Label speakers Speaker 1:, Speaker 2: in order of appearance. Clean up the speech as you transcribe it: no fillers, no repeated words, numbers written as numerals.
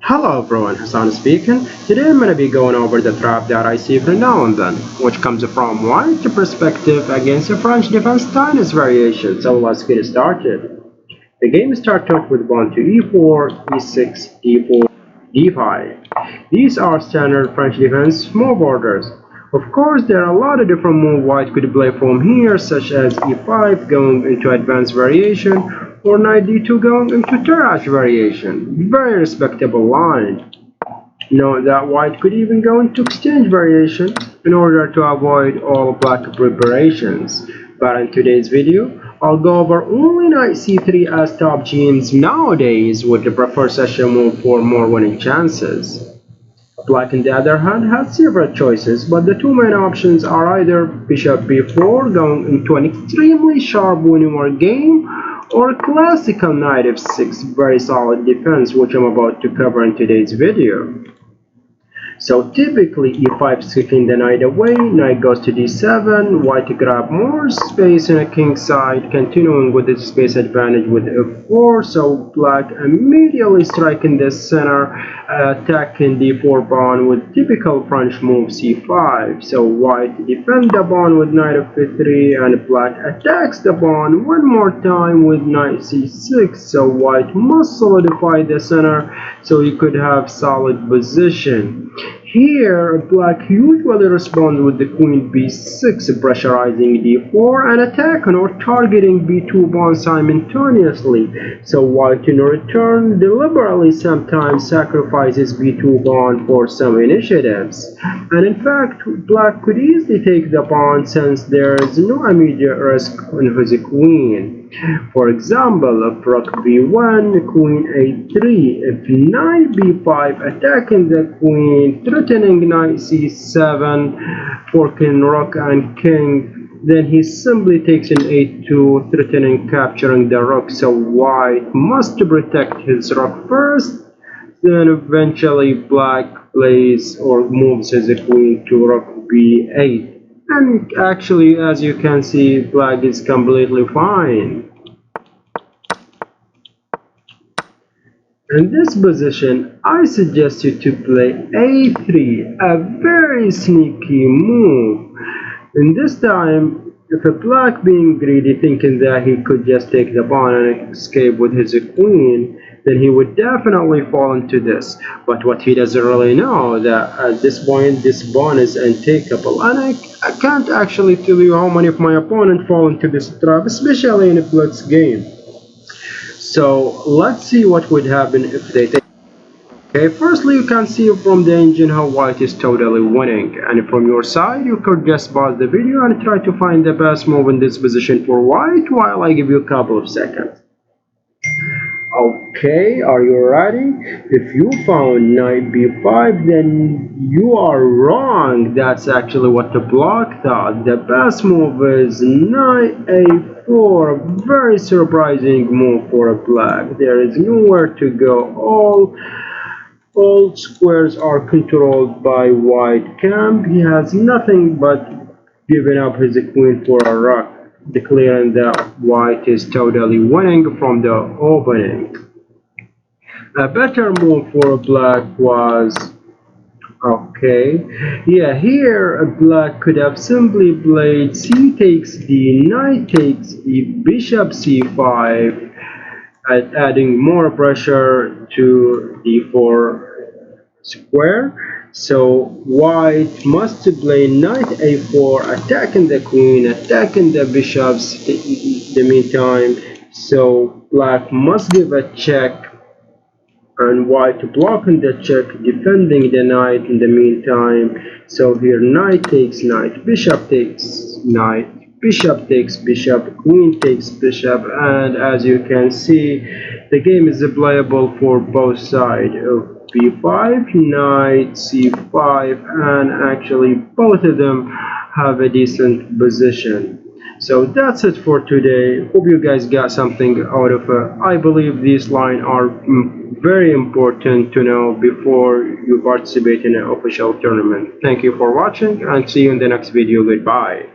Speaker 1: Hello everyone, Hassan speaking. Today I'm going to be going over the trap that I see every now and then, which comes from white perspective against a French defense stylist variation. So let's get started. The game starts off with pawn to e4, e6, d4, d5. These are standard French defense move orders. Of course, there are a lot of different moves white could play from here, such as e5 going into advanced variation, or knight d2 going into Tarrasch variation. Very respectable line. Note that white could even go into exchange variation in order to avoid all black preparations. But in today's video, I'll go over only knight c3 as top genes nowadays with the preferred session move for more winning chances. Black, on the other hand, has several choices, but the two main options are either bishop b4 going into an extremely sharp winning war game, or classical knight f6, very solid defense, which I'm about to cover in today's video. So typically e5 is kicking the knight away, knight goes to d7, white to grab more space in a king side, continuing with this space advantage with f4, so black immediately striking the center, attacking d4 pawn with typical French move c5, so white defend the pawn with knight f3 and black attacks the pawn one more time with knight c6, so white must solidify the center so he could have solid position. Here, black usually responds with the queen b6, pressurizing d4 and attacking or targeting b2 pawn simultaneously. So white in return deliberately sometimes sacrifices b2 pawn for some initiatives. And in fact, black could easily take the pawn since there is no immediate risk on his queen. For example, if rook b1, queen a3, if knight b5, attacking the queen, threatening knight c7, forking rook and king, then he simply takes an a2, threatening capturing the rook, so white must protect his rook first, then eventually black plays or moves his queen to rook b8. And actually, as you can see, black is completely fine. In this position, I suggest you to play a3, a very sneaky move. In this time, if a black being greedy thinking that he could just take the pawn and escape with his queen, then he would definitely fall into this. But what he doesn't really know that at this point this pawn is untakeable, and I can't actually tell you how many of my opponents fall into this trap, especially in a blitz game. So let's see what would happen if they take. Okay, firstly you can see from the engine how white is totally winning, and from your side you could just pause the video and try to find the best move in this position for white while I give you a couple of seconds. Okay, are you ready? If you found knight b5, then you are wrong. That's actually what the block thought. The best move is knight a4. A very surprising move for a black. There is nowhere to go. All squares are controlled by white camp. He has nothing but giving up his queen for a rook, declaring that white is totally winning from the opening. A better move for black was, okay, yeah, here black could have simply played c takes d, knight takes e, bishop c5, adding more pressure to d4 square. So white must play knight a4, attacking the queen, attacking the bishops in the meantime. So black must give a check and white blocking the check, defending the knight in the meantime. So here knight takes knight, bishop takes knight, bishop takes bishop, queen takes bishop, and as you can see, the game is playable for both sides of b5, knight c5, and actually both of them have a decent position. So that's it for today. Hope you guys got something out of it. I believe these lines are very important to know before you participate in an official tournament. Thank you for watching and see you in the next video. Goodbye.